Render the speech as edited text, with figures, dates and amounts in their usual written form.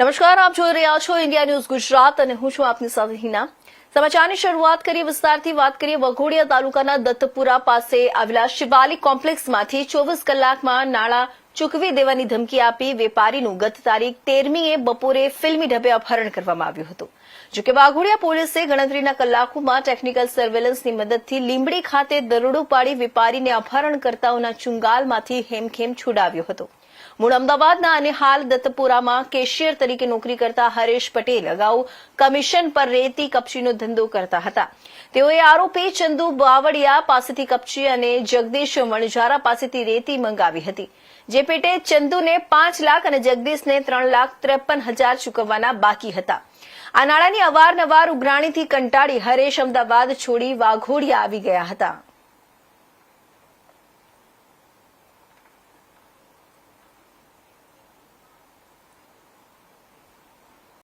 નમસ્કાર, આપ જોઈ રહ્યા છો ઇન્ડિયા ન્યૂઝ ગુજરાત અને હું છું આપની સાથે હિના। સમાચારની શરૂઆત કરીએ વિસ્તારથી વાત કરીએ વઘોડિયા તાલુકાના દત્તપુરા પાસે આવેલા શિવાલિક કોમ્પ્લેક્સમાંથી 24 કલાકમાં નાણાં ચૂકવી દેવાની ધમકી આપી વેપારીનું ગત તારીખ 13મીએ બપોરે ફિલ્મી ઢબે અપહરણ કરવામાં આવ્યું હતું। જોકે વાઘોડિયા પોલીસે ગણતરીના કલાકોમાં ટેકનિકલ સર્વેલન્સની મદદથી લીંબડી ખાતે દરોડો પાડી વેપારીને અપહરણકર્તાઓના ચુંગાલમાંથી હેમખેમ છોડાવ્યો હતો। મૂળ અમદાવાદના અને હાલ દત્તપુરામાં કેશિયર તરીકે નોકરી કરતા હરેશ પટેલ અગાઉ કમિશન પર રેતી કપચીનો ધંધો કરતા હતા। તેઓએ આરોપી ચંદુ બાવળિયા પાસેથી કપચી અને જગદીશ વણજારા પાસેથી રેતી મંગાવી હતી, જે પેટે ચંદુને 5 લાખ અને જગદીશને 3,53,000 ચૂકવવાના બાકી હતા। આ નાણાંની અવારનવાર ઉઘરાણીથી કંટાળી હરેશ અમદાવાદ છોડી વાઘોડિયા આવી ગયા હતા।